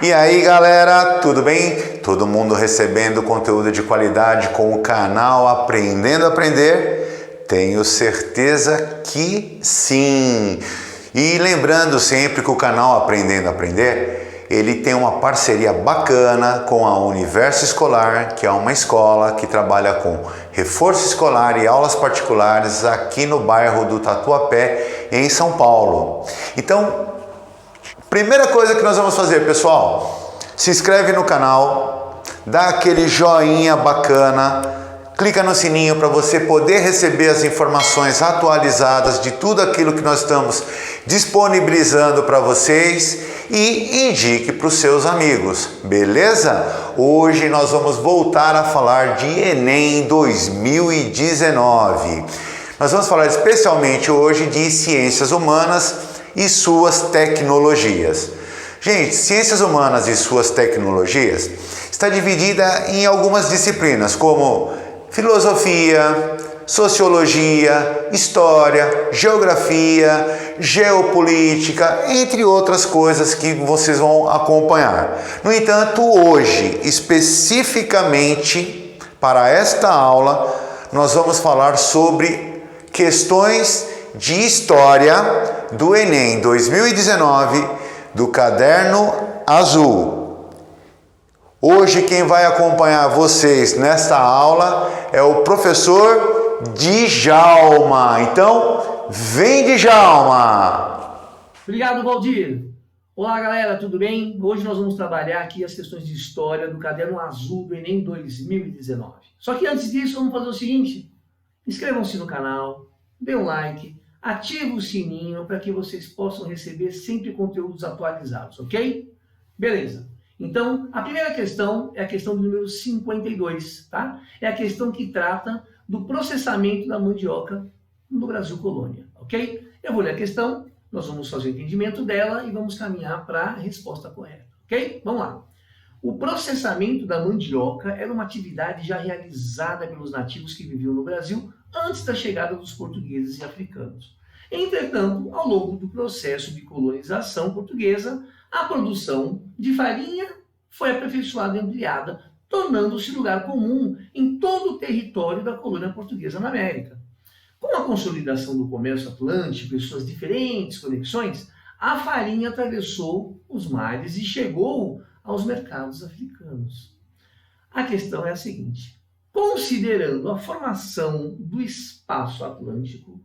E aí galera, tudo bem? Todo mundo recebendo conteúdo de qualidade com o canal Aprendendo a Aprender? Tenho certeza que sim! E lembrando sempre que o canal Aprendendo a Aprender, ele tem uma parceria bacana com a Universo Escolar, que é uma escola que trabalha com reforço escolar e aulas particulares aqui no bairro do Tatuapé, em São Paulo. Então, primeira coisa que nós vamos fazer, pessoal, se inscreve no canal, dá aquele joinha bacana, clica no sininho para você poder receber as informações atualizadas de tudo aquilo que nós estamos disponibilizando para vocês e indique para os seus amigos, beleza? Hoje nós vamos voltar a falar de Enem 2019. Nós vamos falar especialmente hoje de Ciências Humanas e suas tecnologias. Gente, Ciências Humanas e suas tecnologias está dividida em algumas disciplinas como filosofia, sociologia, história, geografia, geopolítica, entre outras coisas que vocês vão acompanhar. No entanto, hoje, especificamente para esta aula, nós vamos falar sobre questões de história do Enem 2019 do Caderno Azul. Hoje quem vai acompanhar vocês nesta aula é o professor Djalma. Então, vem Djalma! Obrigado, Valdir. Olá, galera, tudo bem? Hoje nós vamos trabalhar aqui as questões de história do Caderno Azul do Enem 2019. Só que antes disso, vamos fazer o seguinte: inscrevam-se no canal, dê um like, ative o sininho para que vocês possam receber sempre conteúdos atualizados, ok? Beleza. Então, a primeira questão é a questão do número 52, tá? É a questão que trata do processamento da mandioca no Brasil colônia, ok? Eu vou ler a questão, nós vamos fazer o entendimento dela e vamos caminhar para a resposta correta, ok? Vamos lá. O processamento da mandioca era uma atividade já realizada pelos nativos que viviam no Brasil antes da chegada dos portugueses e africanos. Entretanto, ao longo do processo de colonização portuguesa, a produção de farinha foi aperfeiçoada e ampliada, tornando-se lugar comum em todo o território da colônia portuguesa na América. Com a consolidação do comércio atlântico e suas diferentes conexões, a farinha atravessou os mares e chegou aos mercados africanos. A questão é a seguinte: considerando a formação do espaço atlântico,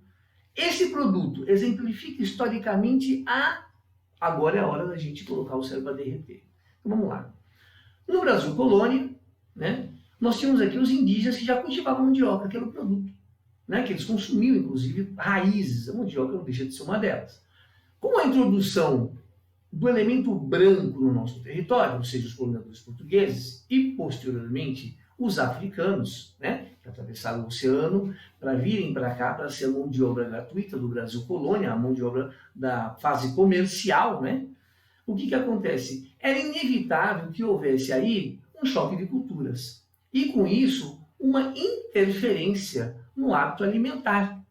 esse produto exemplifica historicamente a... Agora é a hora da gente colocar o cérebro a derreter. Então vamos lá. No Brasil colônia, né, nós tínhamos aqui os indígenas que já cultivavam mandioca, que era o produto, né, que eles consumiam, inclusive, raízes. A mandioca não deixa de ser uma delas. Com a introdução do elemento branco no nosso território, ou seja, os colonizadores portugueses e, posteriormente, os africanos, né, que atravessaram o oceano para virem para cá para ser a mão de obra gratuita do Brasil colônia, a mão de obra da fase comercial, né? O que acontece? Era inevitável que houvesse aí um choque de culturas e, com isso, uma interferência no hábito alimentar.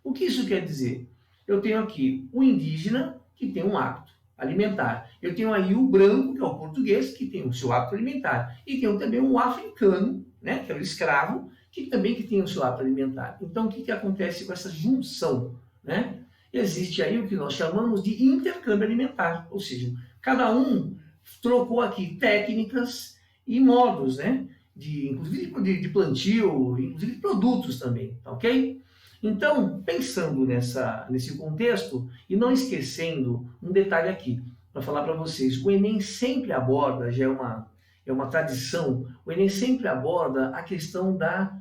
O que isso quer dizer? Eu tenho aqui o indígena, que tem um hábito alimentar. Eu tenho aí o branco, que é o português, que tem o seu hábito alimentar. E tenho também o africano, né, que é o escravo, que também tem o seu hábito alimentar. Então, o que acontece com essa junção? Né? Existe aí o que nós chamamos de intercâmbio alimentar. Ou seja, cada um trocou aqui técnicas e modos, né, inclusive de plantio, inclusive de produtos também, tá ok? Então, pensando nesse contexto e não esquecendo um detalhe aqui, para falar para vocês, o Enem sempre aborda, já é uma tradição, o Enem sempre aborda a questão da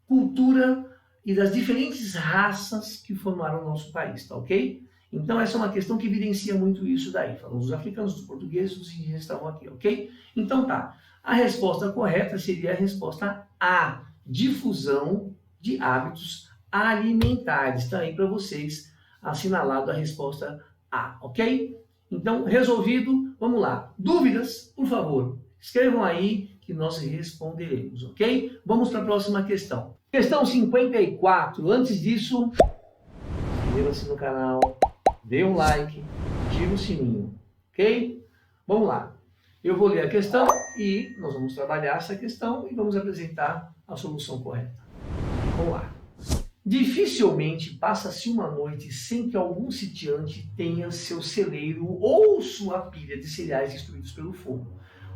cultura e das diferentes raças que formaram o nosso país, tá ok? Então essa é uma questão que evidencia muito isso daí, falando dos africanos, dos portugueses, dos indígenas estavam aqui, ok? Então tá, a resposta correta seria a resposta A, difusão de hábitos alimentares. Está aí para vocês assinalado a resposta A, ok? Então, resolvido, vamos lá. Dúvidas, por favor, escrevam aí que nós responderemos, ok? Vamos para a próxima questão. Questão 54. Antes disso, inscreva-se no canal, dê um like, ative o sininho, ok? Vamos lá. Eu vou ler a questão e nós vamos trabalhar essa questão e vamos apresentar a solução correta. Vamos lá. Dificilmente passa-se uma noite sem que algum sitiante tenha seu celeiro ou sua pilha de cereais destruídos pelo fogo.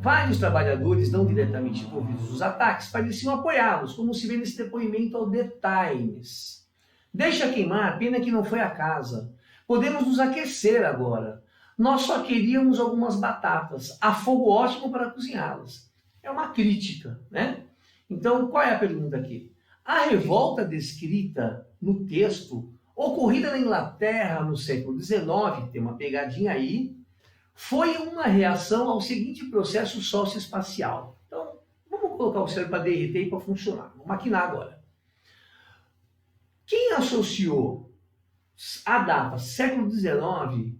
Vários trabalhadores não diretamente envolvidos nos ataques pareciam apoiá-los, como se vê nesse depoimento ao The Times. Deixa queimar, pena que não foi a casa. Podemos nos aquecer agora. Nós só queríamos algumas batatas, a fogo ótimo para cozinhá-las. É uma crítica, né? Então, qual é a pergunta aqui? A revolta descrita no texto, ocorrida na Inglaterra no século XIX, tem uma pegadinha aí, foi uma reação ao seguinte processo socioespacial. Então, vamos colocar o cérebro para derreter e para funcionar. Vamos maquinar agora. Quem associou a data século XIX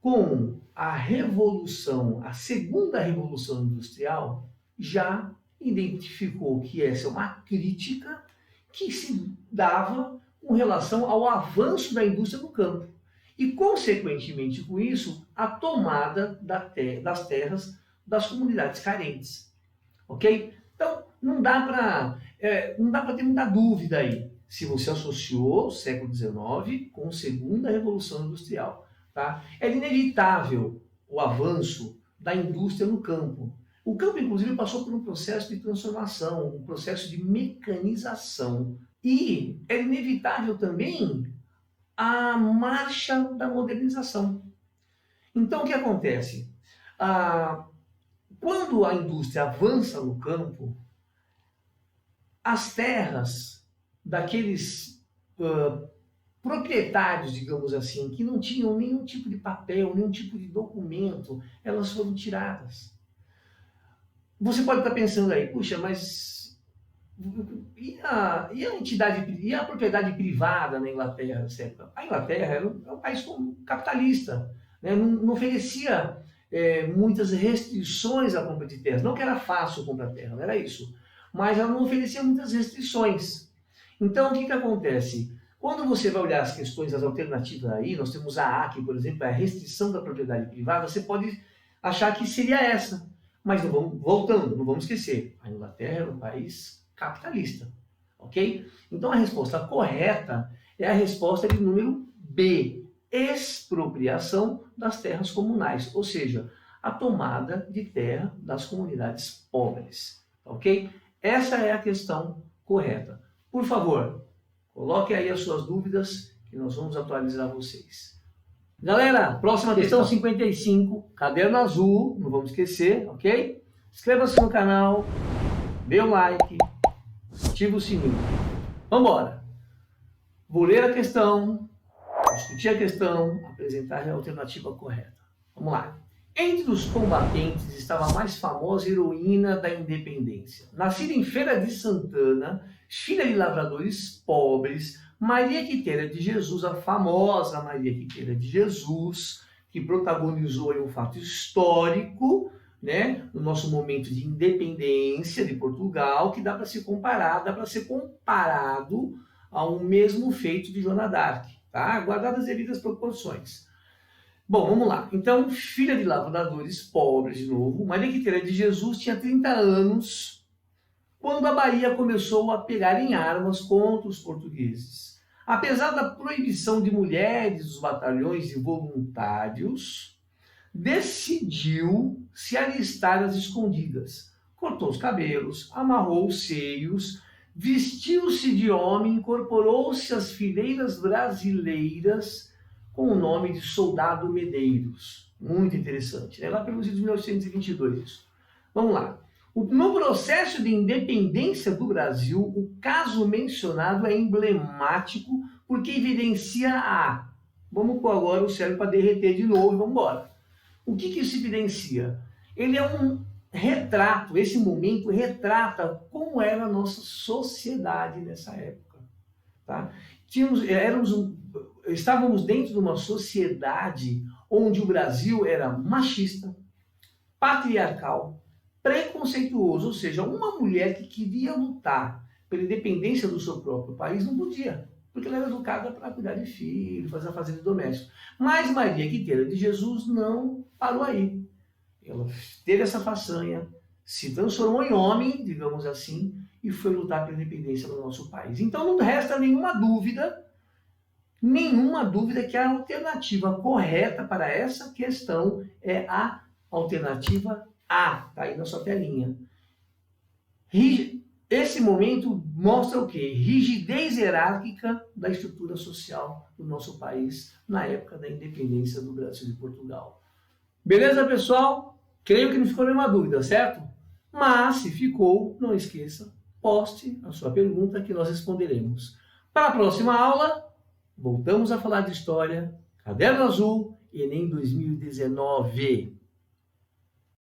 com a revolução, a segunda revolução industrial, já identificou que essa é uma crítica que se dava com relação ao avanço da indústria no campo e, consequentemente com isso, a tomada das terras das comunidades carentes. Ok? Então, não dá para ter muita dúvida aí se você associou o século XIX com a segunda revolução industrial. Tá? Era inevitável o avanço da indústria no campo. O campo, inclusive, passou por um processo de transformação, um processo de mecanização. E era inevitável também a marcha da modernização. Então, o que acontece? Quando a indústria avança no campo, as terras daqueles proprietários, digamos assim, que não tinham nenhum tipo de papel, nenhum tipo de documento, elas foram tiradas. Você pode estar pensando aí, puxa, mas e a propriedade privada na Inglaterra nessa época? A Inglaterra era um país capitalista, né? Não oferecia muitas restrições à compra de terras. Não que era fácil comprar terra, não era isso. Mas ela não oferecia muitas restrições. Então, o que acontece? Quando você vai olhar as questões, as alternativas aí, nós temos a ACA, por exemplo, a restrição da propriedade privada, você pode achar que seria essa. Mas voltando, não vamos esquecer, a Inglaterra era um país capitalista, ok? Então a resposta correta é a resposta de número B, expropriação das terras comunais, ou seja, a tomada de terra das comunidades pobres, ok? Essa é a questão correta. Por favor, coloque aí as suas dúvidas que nós vamos atualizar vocês. Galera, próxima questão 55, caderno azul, não vamos esquecer, ok? Inscreva-se no canal, dê o like, ative o sininho. Vamos embora. Vou ler a questão, discutir a questão, apresentar a alternativa correta. Vamos lá. Entre os combatentes estava a mais famosa heroína da independência. Nascida em Feira de Santana, filha de lavradores pobres, Maria Quitéria de Jesus, a famosa Maria Quitéria de Jesus, que protagonizou um fato histórico, né, no nosso momento de independência de Portugal, que dá para ser comparado ao mesmo feito de Joana d'Arc, tá? Guardadas as devidas proporções. Bom, vamos lá. Então, filha de lavradores pobres, de novo, Maria Quitéria de Jesus tinha 30 anos quando a Bahia começou a pegar em armas contra os portugueses. Apesar da proibição de mulheres dos batalhões de voluntários, decidiu se alistar às escondidas. Cortou os cabelos, amarrou os seios, vestiu-se de homem, incorporou-se às fileiras brasileiras com o nome de Soldado Medeiros. Muito interessante, né? Lá pelos anos 1922 isso. Vamos lá. No processo de independência do Brasil, o caso mencionado é emblemático porque evidencia a... Vamos pôr agora o cérebro para derreter de novo e vamos embora. O que isso evidencia? Ele é um retrato, esse momento retrata como era a nossa sociedade nessa época. Tá? Estávamos dentro de uma sociedade onde o Brasil era machista, patriarcal, preconceituoso, ou seja, uma mulher que queria lutar pela independência do seu próprio país não podia, porque ela era educada para cuidar de filhos, fazer a fazenda doméstica. Mas Maria Quitéria de Jesus não parou aí. ela teve essa façanha, se transformou em homem, digamos assim, e foi lutar pela independência do nosso país. Então não resta nenhuma dúvida que a alternativa correta para essa questão é a alternativa A. Está aí na sua telinha. Esse momento mostra o quê? Rigidez hierárquica da estrutura social do nosso país na época da independência do Brasil e Portugal. Beleza, pessoal? Creio que não ficou nenhuma dúvida, certo? Mas, se ficou, não esqueça, poste a sua pergunta que nós responderemos. Para a próxima aula, voltamos a falar de história, Caderno Azul, Enem 2019.